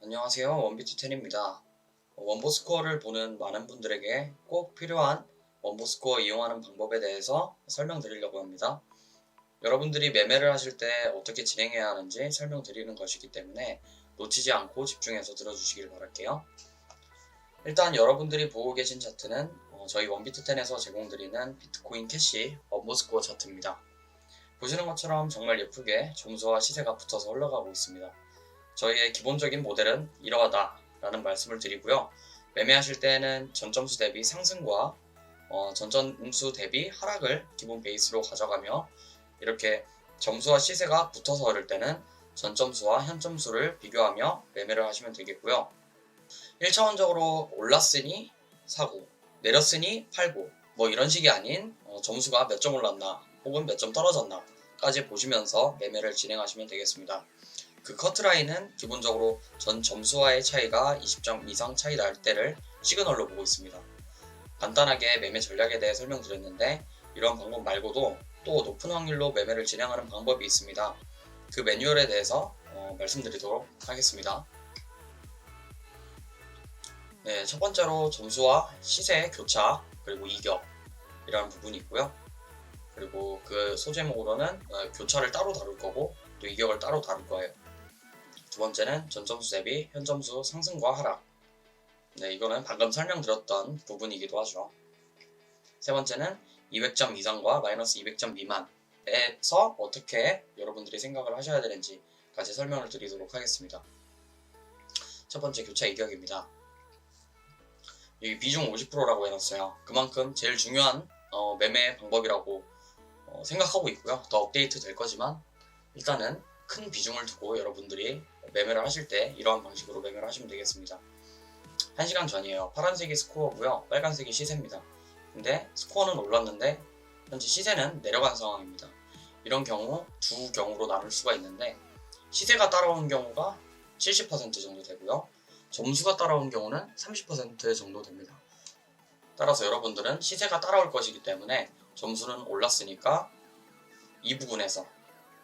안녕하세요. 원비트10입니다. 원보스코어를 보는 많은 분들에게 꼭 필요한 원보스코어 이용하는 방법에 대해서 설명드리려고 합니다. 여러분들이 매매를 하실 때 어떻게 진행해야 하는지 설명드리는 것이기 때문에 놓치지 않고 집중해서 들어주시길 바랄게요. 일단 여러분들이 보고 계신 차트는 저희 원비트10에서 제공드리는 비트코인 캐시 원보스코어 차트입니다. 보시는 것처럼 정말 예쁘게 점수와 시세가 붙어서 흘러가고 있습니다. 저희의 기본적인 모델은 이러하다 라는 말씀을 드리고요. 매매하실 때에는 전점수 대비 상승과 전점수 대비 하락을 기본 베이스로 가져가며 이렇게 점수와 시세가 붙어서 오를 때는 전점수와 현점수를 비교하며 매매를 하시면 되겠고요. 1차원적으로 올랐으니 사고, 내렸으니 팔고 뭐 이런 식이 아닌 점수가 몇 점 올랐나 혹은 몇 점 떨어졌나 까지 보시면서 매매를 진행하시면 되겠습니다. 그 커트라인은 기본적으로 전 점수와의 차이가 20점 이상 차이 날 때를 시그널로 보고 있습니다. 간단하게 매매 전략에 대해 설명드렸는데 이런 방법 말고도 또 높은 확률로 매매를 진행하는 방법이 있습니다. 그 매뉴얼에 대해서 말씀드리도록 하겠습니다. 네, 첫 번째로 점수와 시세 교차 그리고 이격이라는 부분이 있고요. 그리고 그 소제목으로는 교차를 따로 다룰 거고 또 이격을 따로 다룰 거예요. 두 번째는 전점수 대비 현점수 상승과 하락. 네, 이거는 방금 설명드렸던 부분이기도 하죠. 세 번째는 200점 이상과 마이너스 200점 미만에서 어떻게 여러분들이 생각을 하셔야 되는지까지 설명을 드리도록 하겠습니다. 첫 번째 교차 이격입니다. 여기 비중 50%라고 해놨어요. 그만큼 제일 중요한 매매 방법이라고 생각하고 있고요. 더 업데이트 될 거지만 일단은 큰 비중을 두고 여러분들이 매매를 하실 때 이러한 방식으로 매매를 하시면 되겠습니다. 1시간 전이에요. 파란색이 스코어고요. 빨간색이 시세입니다. 근데 스코어는 올랐는데 현재 시세는 내려간 상황입니다. 이런 경우 두 경우로 나눌 수가 있는데 시세가 따라오는 경우가 70% 정도 되고요. 점수가 따라오는 경우는 30% 정도 됩니다. 따라서 여러분들은 시세가 따라올 것이기 때문에 점수는 올랐으니까 이 부분에서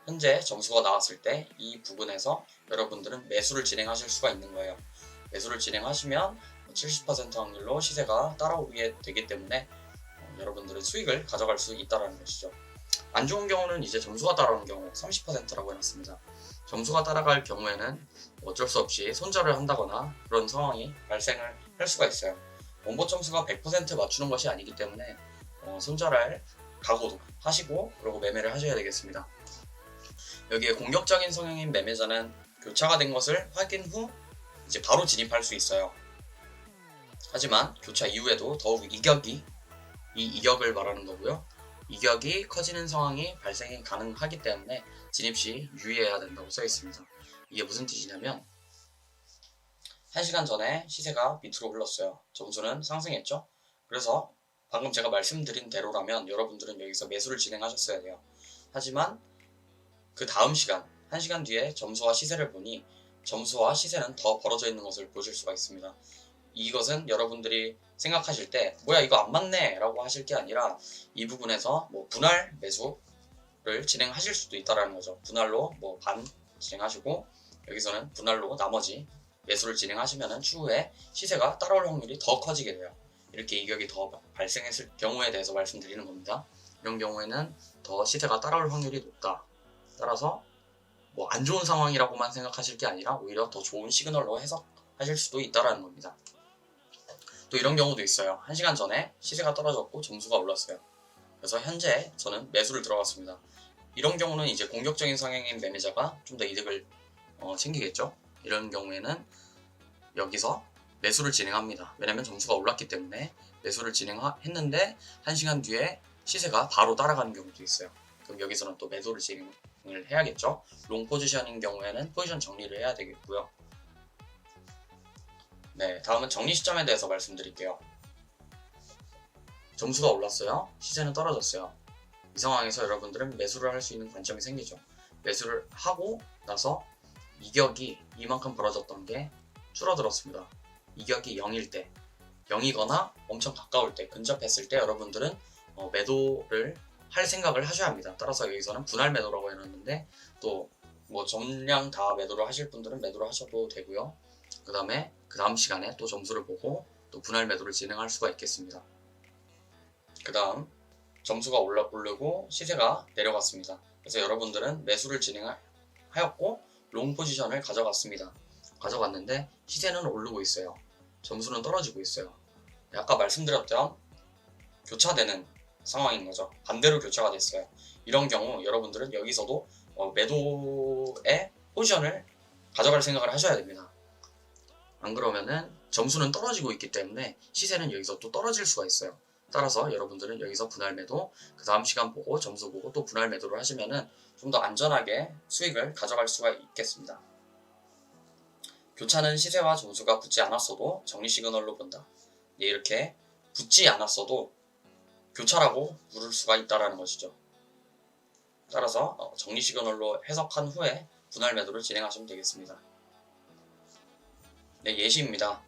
현재 점수가 나왔을 때 이 부분에서 여러분들은 매수를 진행하실 수가 있는 거예요. 매수를 진행하시면 70% 확률로 시세가 따라오게 되기 때문에 여러분들은 수익을 가져갈 수 있다는 것이죠. 안 좋은 경우는 이제 점수가 따라오는 경우 30%라고 해놨습니다. 점수가 따라갈 경우에는 어쩔 수 없이 손절을 한다거나 그런 상황이 발생을 할 수가 있어요. 원보 점수가 100% 맞추는 것이 아니기 때문에 손절할 각오도 하시고 그리고 매매를 하셔야 되겠습니다. 여기에 공격적인 성향인 매매자는 교차가 된 것을 확인 후 이제 바로 진입할 수 있어요. 하지만 교차 이후에도 더욱 이격을 말하는 거고요. 이격이 커지는 상황이 발생이 가능하기 때문에 진입 시 유의해야 된다고 써 있습니다. 이게 무슨 뜻이냐면 1시간 전에 시세가 밑으로 흘렀어요. 점수는 상승했죠. 그래서 방금 제가 말씀드린 대로라면 여러분들은 여기서 매수를 진행하셨어야 돼요. 하지만 그 다음 시간, 1시간 뒤에 점수와 시세를 보니 점수와 시세는 더 벌어져 있는 것을 보실 수가 있습니다. 이것은 여러분들이 생각하실 때 뭐야 이거 안 맞네 라고 하실 게 아니라 이 부분에서 뭐 분할 매수를 진행하실 수도 있다는 거죠. 분할로 뭐 반 진행하시고 여기서는 분할로 나머지 매수를 진행하시면 추후에 시세가 따라올 확률이 더 커지게 돼요. 이렇게 이격이 더 발생했을 경우에 대해서 말씀드리는 겁니다. 이런 경우에는 더 시세가 따라올 확률이 높다. 따라서 뭐 안 좋은 상황이라고만 생각하실 게 아니라 오히려 더 좋은 시그널로 해석하실 수도 있다는 겁니다. 또 이런 경우도 있어요. 1시간 전에 시세가 떨어졌고 점수가 올랐어요. 그래서 현재 저는 매수를 들어갔습니다. 이런 경우는 이제 공격적인 성향인 매매자가 좀 더 이득을 챙기겠죠. 이런 경우에는 여기서 매수를 진행합니다. 왜냐면 점수가 올랐기 때문에 매수를 진행했는데 1시간 뒤에 시세가 바로 따라가는 경우도 있어요. 그럼 여기서는 또 매도를 진행을 해야겠죠. 롱 포지션인 경우에는 포지션 정리를 해야 되겠고요. 네, 다음은 정리 시점에 대해서 말씀드릴게요. 점수가 올랐어요. 시세는 떨어졌어요. 이 상황에서 여러분들은 매수를 할 수 있는 관점이 생기죠. 매수를 하고 나서 이격이 이만큼 벌어졌던 게 줄어들었습니다. 이격이 0일 때, 0이거나 엄청 가까울 때, 근접했을 때 여러분들은 매도를 할 생각을 하셔야 합니다. 따라서 여기서는 분할 매도라고 해놨는데 또 뭐 전량 다 매도를 하실 분들은 매도를 하셔도 되고요. 그 다음 시간에 또 점수를 보고 또 분할 매도를 진행할 수가 있겠습니다. 그 다음 점수가 오르고 시세가 내려갔습니다. 그래서 여러분들은 매수를 진행하였고 롱 포지션을 가져갔습니다. 가져갔는데 시세는 오르고 있어요. 점수는 떨어지고 있어요. 아까 말씀드렸던 교차되는 상황인 거죠. 반대로 교차가 됐어요. 이런 경우 여러분들은 여기서도 매도의 포지션을 가져갈 생각을 하셔야 됩니다. 안 그러면은 점수는 떨어지고 있기 때문에 시세는 여기서 또 떨어질 수가 있어요. 따라서 여러분들은 여기서 분할 매도, 그 다음 시간 보고 점수 보고 또 분할 매도를 하시면은 좀 더 안전하게 수익을 가져갈 수가 있겠습니다. 교차는 시세와 점수가 붙지 않았어도 정리 시그널로 본다. 이렇게 붙지 않았어도 교차라고 부를 수가 있다는 것이죠. 따라서 정리 시그널로 해석한 후에 분할 매도를 진행하시면 되겠습니다. 네, 예시입니다.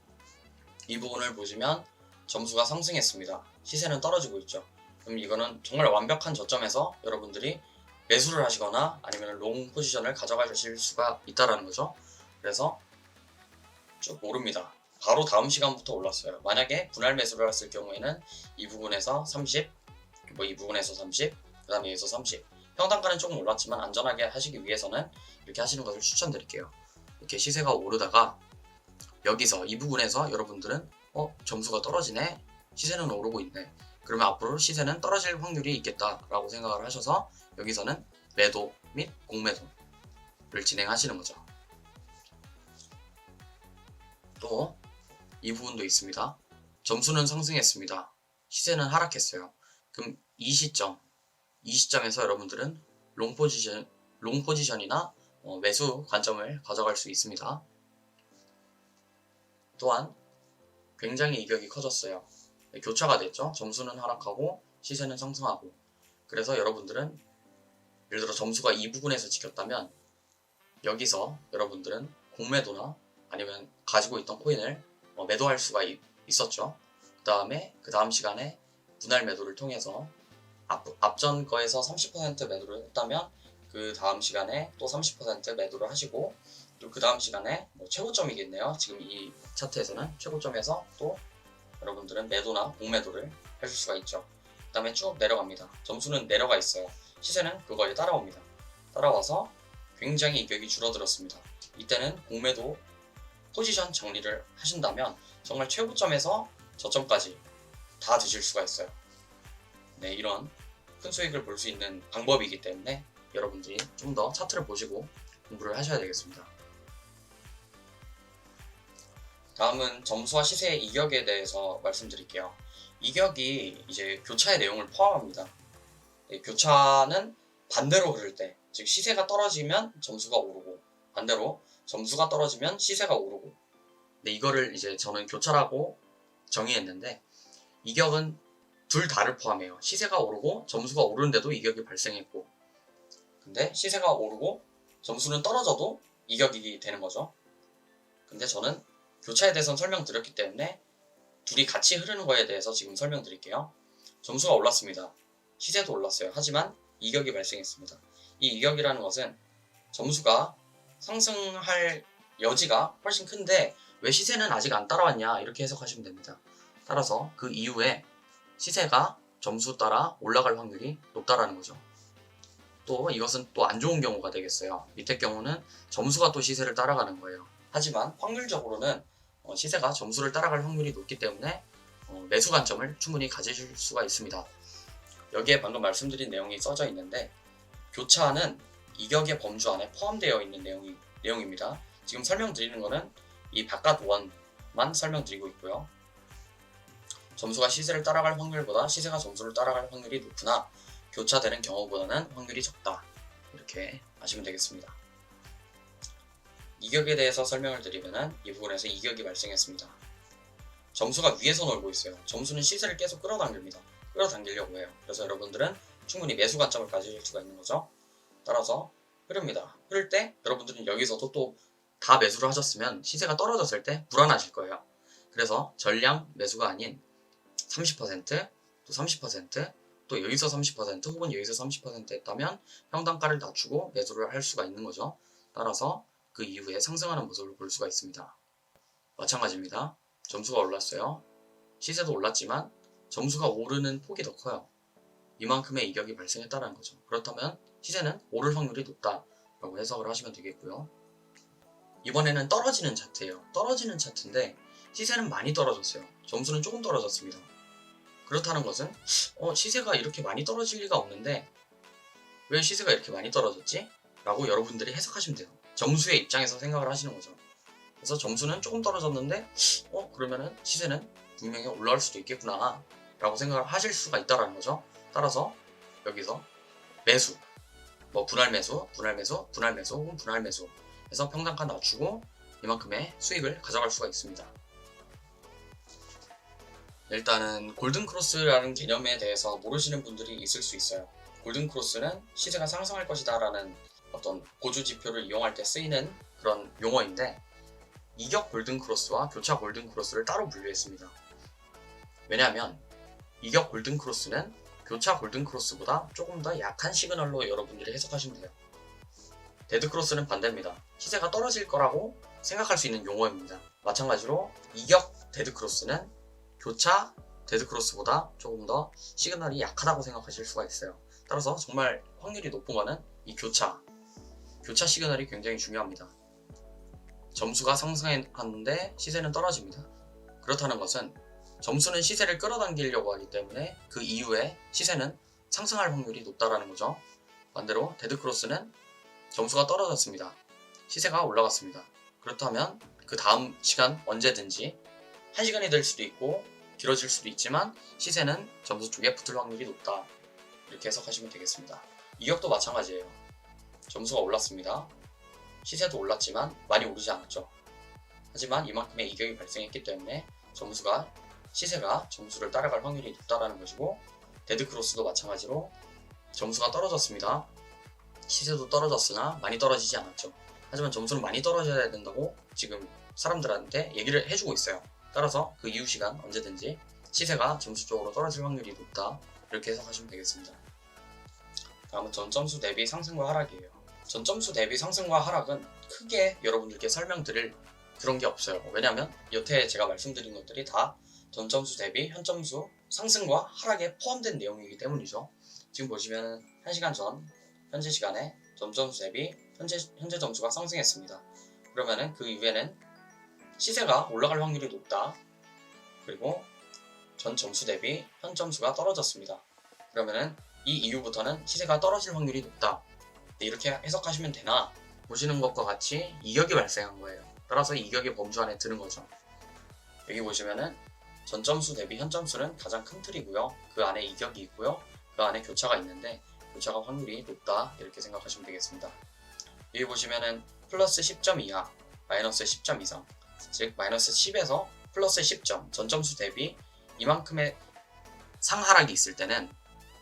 이 부분을 보시면 점수가 상승했습니다. 시세는 떨어지고 있죠. 그럼 이거는 정말 완벽한 저점에서 여러분들이 매수를 하시거나 아니면 롱 포지션을 가져가실 수가 있다는 거죠. 그래서 쭉 오릅니다. 바로 다음 시간부터 올랐어요. 만약에 분할 매수를 했을 경우에는 이 부분에서 30, 이 부분에서 30, 그 다음에 여기서 30. 평단가는 조금 올랐지만 안전하게 하시기 위해서는 이렇게 하시는 것을 추천드릴게요. 이렇게 시세가 오르다가 여기서 이 부분에서 여러분들은 점수가 떨어지네, 시세는 오르고 있네, 그러면 앞으로 시세는 떨어질 확률이 있겠다라고 생각을 하셔서 여기서는 매도 및 공매도를 진행하시는 거죠. 또 이 부분도 있습니다. 점수는 상승했습니다. 시세는 하락했어요. 그럼 이 시점에서 여러분들은 롱 포지션이나 매수 관점을 가져갈 수 있습니다. 또한 굉장히 이격이 커졌어요. 교차가 됐죠. 점수는 하락하고 시세는 상승하고. 그래서 여러분들은 예를 들어 점수가 이 부분에서 찍혔다면 여기서 여러분들은 공매도나 아니면 가지고 있던 코인을 매도할 수가 있었죠. 그 다음 시간에 분할 매도를 통해서 앞전 거에서 30% 매도를 했다면 그 다음 시간에 또 30% 매도를 하시고, 또 그 다음 시간에 최고점이겠네요. 지금 이 차트에서는 최고점에서 또 여러분들은 매도나 공매도를 하실 수가 있죠. 그 다음에 쭉 내려갑니다. 점수는 내려가 있어요. 시세는 그거에 따라옵니다. 따라와서 굉장히 이격이 줄어들었습니다. 이때는 공매도 포지션 정리를 하신다면 정말 최고점에서 저점까지 다 드실 수가 있어요. 네, 이런 큰 수익을 볼 수 있는 방법이기 때문에 여러분들이 좀 더 차트를 보시고 공부를 하셔야 되겠습니다. 다음은 점수와 시세의 이격에 대해서 말씀드릴게요. 이격이 이제 교차의 내용을 포함합니다. 네, 교차는 반대로 흐를 때, 즉 시세가 떨어지면 점수가 오르고 반대로 점수가 떨어지면 시세가 오르고. 네, 이거를 이제 저는 교차라고 정의했는데 이격은 둘 다를 포함해요. 시세가 오르고 점수가 오르는데도 이격이 발생했고, 근데 시세가 오르고 점수는 떨어져도 이격이 되는 거죠. 근데 저는 교차에 대해서는 설명드렸기 때문에 둘이 같이 흐르는 거에 대해서 지금 설명드릴게요. 점수가 올랐습니다. 시세도 올랐어요. 하지만 이격이 발생했습니다. 이 이격이라는 것은 점수가 상승할 여지가 훨씬 큰데 왜 시세는 아직 안 따라왔냐, 이렇게 해석하시면 됩니다. 따라서 그 이후에 시세가 점수 따라 올라갈 확률이 높다라는 거죠. 또 이것은 또 안 좋은 경우가 되겠어요. 밑에 경우는 점수가 또 시세를 따라가는 거예요. 하지만 확률적으로는 시세가 점수를 따라갈 확률이 높기 때문에 매수 관점을 충분히 가지실 수가 있습니다. 여기에 방금 말씀드린 내용이 써져 있는데 교차는 이격의 범주 안에 포함되어 있는 내용입니다. 지금 설명드리는 것은 이 바깥 원만 설명드리고 있고요. 점수가 시세를 따라갈 확률보다 시세가 점수를 따라갈 확률이 높으나 교차되는 경우보다는 확률이 적다, 이렇게 아시면 되겠습니다. 이격에 대해서 설명을 드리면 이 부분에서 이격이 발생했습니다. 점수가 위에서 놀고 있어요. 점수는 시세를 계속 끌어당기려고 해요. 그래서 여러분들은 충분히 매수 관점을 가지실 수가 있는 거죠. 따라서 흐릅니다. 흐를 때 여러분들은 여기서도 또 다 매수를 하셨으면 시세가 떨어졌을 때 불안하실 거예요. 그래서 전량 매수가 아닌 30%, 또 30%, 또 여기서 30% 혹은 여기서 30% 했다면 평단가를 낮추고 매수를 할 수가 있는 거죠. 따라서 그 이후에 상승하는 모습을 볼 수가 있습니다. 마찬가지입니다. 점수가 올랐어요. 시세도 올랐지만 점수가 오르는 폭이 더 커요. 이만큼의 이격이 발생했다는 거죠. 그렇다면 시세는 오를 확률이 높다라고 해석을 하시면 되겠고요. 이번에는 떨어지는 차트예요. 떨어지는 차트인데 시세는 많이 떨어졌어요. 점수는 조금 떨어졌습니다. 그렇다는 것은 시세가 이렇게 많이 떨어질 리가 없는데 왜 시세가 이렇게 많이 떨어졌지? 라고 여러분들이 해석하시면 돼요. 점수의 입장에서 생각을 하시는 거죠. 그래서 점수는 조금 떨어졌는데 그러면은 시세는 분명히 올라올 수도 있겠구나 라고 생각을 하실 수가 있다는 거죠. 따라서 여기서 매수, 분할 매수, 분할 매수, 분할 매수 혹은 분할 매수 해서 평단가 낮추고 이만큼의 수익을 가져갈 수가 있습니다. 일단은 골든크로스라는 개념에 대해서 모르시는 분들이 있을 수 있어요. 골든크로스는 시세가 상승할 것이다 라는 어떤 보조지표를 이용할 때 쓰이는 그런 용어인데 이격 골든크로스와 교차 골든크로스를 따로 분류했습니다. 왜냐하면 이격 골든크로스는 교차 골든크로스보다 조금 더 약한 시그널로 여러분들이 해석하시면 돼요. 데드크로스는 반대입니다. 시세가 떨어질 거라고 생각할 수 있는 용어입니다. 마찬가지로 이격 데드크로스는 교차 데드크로스보다 조금 더 시그널이 약하다고 생각하실 수가 있어요. 따라서 정말 확률이 높은 거는 이 교차 시그널이 굉장히 중요합니다. 점수가 상승하는데 시세는 떨어집니다. 그렇다는 것은 점수는 시세를 끌어당기려고 하기 때문에 그 이후에 시세는 상승할 확률이 높다라는 거죠. 반대로 데드크로스는 점수가 떨어졌습니다. 시세가 올라갔습니다. 그렇다면 그 다음 시간 언제든지 1시간이 될 수도 있고 길어질 수도 있지만 시세는 점수 쪽에 붙을 확률이 높다. 이렇게 해석하시면 되겠습니다. 이격도 마찬가지예요. 점수가 올랐습니다. 시세도 올랐지만 많이 오르지 않았죠. 하지만 이만큼의 이격이 발생했기 때문에 시세가 점수를 따라갈 확률이 높다라는 것이고 데드크로스도 마찬가지로 점수가 떨어졌습니다. 시세도 떨어졌으나 많이 떨어지지 않았죠. 하지만 점수는 많이 떨어져야 된다고 지금 사람들한테 얘기를 해주고 있어요. 따라서 그 이후 시간 언제든지 시세가 점수 쪽으로 떨어질 확률이 높다. 이렇게 해석하시면 되겠습니다. 다음은 전점수 대비 상승과 하락이에요. 전점수 대비 상승과 하락은 크게 여러분들께 설명드릴 그런 게 없어요. 왜냐하면 여태 제가 말씀드린 것들이 다 전점수 대비 현점수 상승과 하락에 포함된 내용이기 때문이죠. 지금 보시면 1시간 전 현재 시간에 전점수 대비 현재 점수가 상승했습니다. 그러면은 그 이후에는 시세가 올라갈 확률이 높다. 그리고 전 점수 대비 현 점수가 떨어졌습니다. 그러면은 이 이후부터는 시세가 떨어질 확률이 높다. 이렇게 해석하시면 되나? 보시는 것과 같이 이격이 발생한 거예요. 따라서 이격의 범주 안에 드는 거죠. 여기 보시면은 전점수 대비 현점수는 가장 큰 틀이고요. 그 안에 이격이 있고요. 그 안에 교차가 있는데 교차가 확률이 높다. 이렇게 생각하시면 되겠습니다. 여기 보시면은 플러스 10점 이하, 마이너스 10점 이상, 즉 마이너스 10에서 플러스 10점, 전점수 대비 이만큼의 상하락이 있을 때는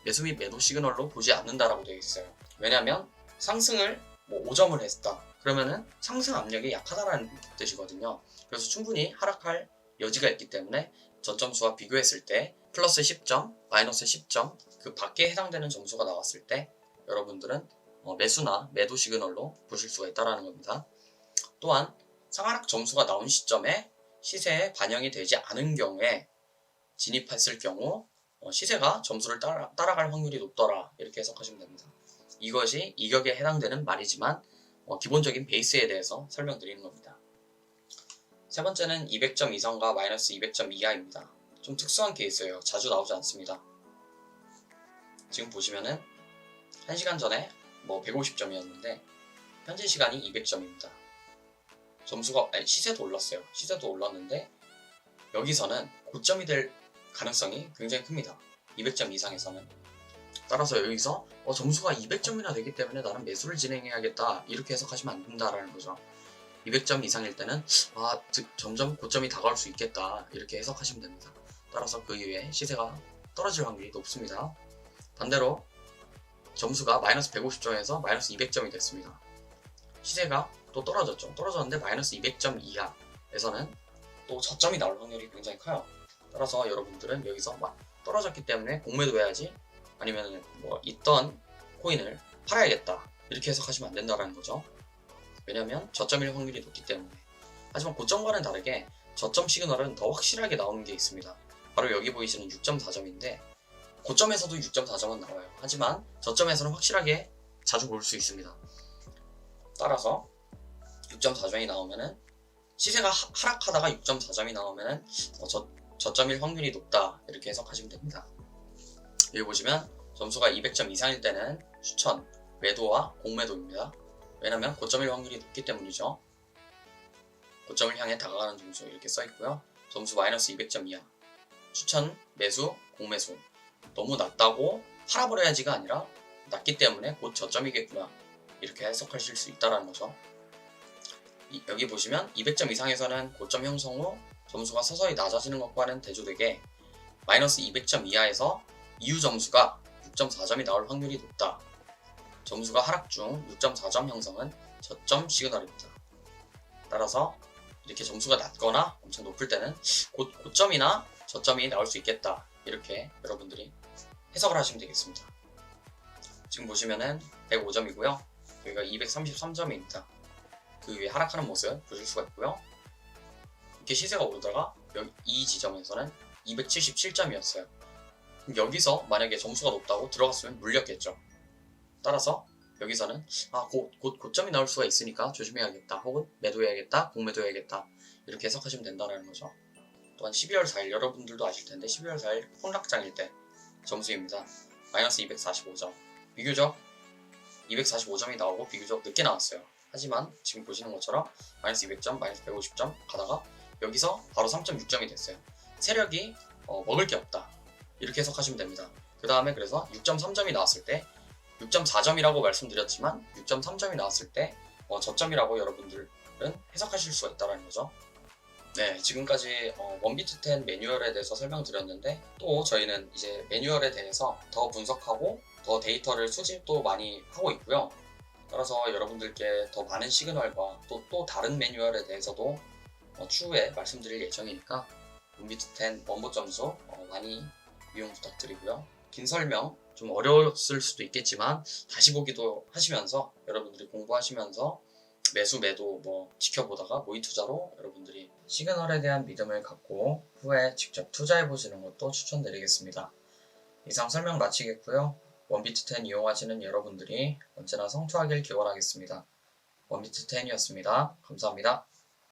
매수 및 매도 시그널로 보지 않는다라고 되어 있어요. 왜냐하면 상승을 5점을 했다. 그러면은 상승 압력이 약하다라는 뜻이거든요. 그래서 충분히 하락할 여지가 있기 때문에 전점수와 비교했을 때 플러스 10점, 마이너스 10점 그 밖에 해당되는 점수가 나왔을 때 여러분들은 매수나 매도 시그널로 보실 수가 있다는 겁니다. 또한 상하락 점수가 나온 시점에 시세에 반영이 되지 않은 경우에 진입했을 경우 시세가 점수를 따라갈 확률이 높더라. 이렇게 해석하시면 됩니다. 이것이 이격에 해당되는 말이지만 기본적인 베이스에 대해서 설명드리는 겁니다. 세 번째는 200점 이상과 마이너스 200점 이하입니다. 좀 특수한 케이스예요. 자주 나오지 않습니다. 지금 보시면은 1시간 전에 150점이었는데 현재 시간이 200점입니다. 시세도 올랐어요. 시세도 올랐는데 여기서는 고점이 될 가능성이 굉장히 큽니다. 200점 이상에서는. 따라서 여기서 점수가 200점이나 되기 때문에 나는 매수를 진행해야겠다. 이렇게 해석하시면 안 된다라는 거죠. 200점 이상일 때는 점점 고점이 다가올 수 있겠다. 이렇게 해석하시면 됩니다. 따라서 그 이후에 시세가 떨어질 확률이 높습니다. 반대로 점수가 마이너스 150점에서 마이너스 200점이 됐습니다. 시세가 또 떨어졌죠. 떨어졌는데 마이너스 200점 이하에서는 또 저점이 나올 확률이 굉장히 커요. 따라서 여러분들은 여기서 떨어졌기 때문에 공매도 해야지 아니면 있던 코인을 팔아야겠다. 이렇게 해석하시면 안 된다는 거죠. 왜냐하면 저점일 확률이 높기 때문에. 하지만 고점과는 다르게 저점 시그널은 더 확실하게 나오는 게 있습니다. 바로 여기 보이시는 6.4점인데 고점에서도 6.4점은 나와요. 하지만 저점에서는 확실하게 자주 볼 수 있습니다. 따라서 6.4점이 나오면은 시세가 하락하다가 6.4점이 나오면은 저점일 확률이 높다 이렇게 해석하시면 됩니다. 여기 보시면 점수가 200점 이상일 때는 추천, 매도와 공매도입니다. 왜냐면 고점일 확률이 높기 때문이죠. 고점을 향해 다가가는 점수 이렇게 써있고요. 점수 마이너스 200점 이하, 추천, 매수, 공매수. 너무 낮다고 팔아버려야지가 아니라 낮기 때문에 곧 저점이겠구나 이렇게 해석하실 수 있다는 거죠. 여기 보시면 200점 이상에서는 고점 형성 후 점수가 서서히 낮아지는 것과는 대조되게 마이너스 200점 이하에서 이후 점수가 6.4점이 나올 확률이 높다. 점수가 하락 중 6.4점 형성은 저점 시그널입니다. 따라서 이렇게 점수가 낮거나 엄청 높을 때는 곧 고점이나 저점이 나올 수 있겠다. 이렇게 여러분들이 해석을 하시면 되겠습니다. 지금 보시면은 105점이고요. 여기가 233점입니다. 그 위에 하락하는 모습 보실 수가 있고요. 이렇게 시세가 오르다가 이 지점에서는 277점이었어요. 여기서 만약에 점수가 높다고 들어갔으면 물렸겠죠. 따라서 여기서는 곧 고점이 나올 수가 있으니까 조심해야겠다, 혹은 매도해야겠다, 공매도해야겠다 이렇게 해석하시면 된다는 거죠. 또한 12월 4일 여러분들도 아실 텐데 12월 4일 폭락장일 때 점수입니다. 마이너스 245점. 비교적 245점이 나오고 비교적 늦게 나왔어요. 하지만 지금 보시는 것처럼 마이너스 200점, 마이너스 150점 가다가 여기서 바로 3.6점이 됐어요. 세력이 먹을 게 없다 이렇게 해석하시면 됩니다. 그 다음에 그래서 6.3점이 나왔을 때 6.4점이라고 말씀드렸지만 6.3점이 나왔을 때 저점이라고 여러분들은 해석하실 수가 있다는 거죠. 네, 지금까지 원비트10 매뉴얼에 대해서 설명드렸는데 또 저희는 이제 매뉴얼에 대해서 더 분석하고 더 데이터를 수집도 많이 하고 있고요. 따라서 여러분들께 더 많은 시그널과 또 다른 매뉴얼에 대해서도 추후에 말씀드릴 예정이니까 원비트10 원보 점수 많이 이용 부탁드리고요. 긴 설명 좀 어려웠을 수도 있겠지만 다시 보기도 하시면서 여러분들이 공부하시면서 매수 매도 지켜보다가 모의 투자로 여러분들이 시그널에 대한 믿음을 갖고 후에 직접 투자해 보시는 것도 추천드리겠습니다. 이상 설명 마치겠고요. 원비트10 이용하시는 여러분들이 언제나 성투하길 기원하겠습니다. 원비트10이었습니다. 감사합니다.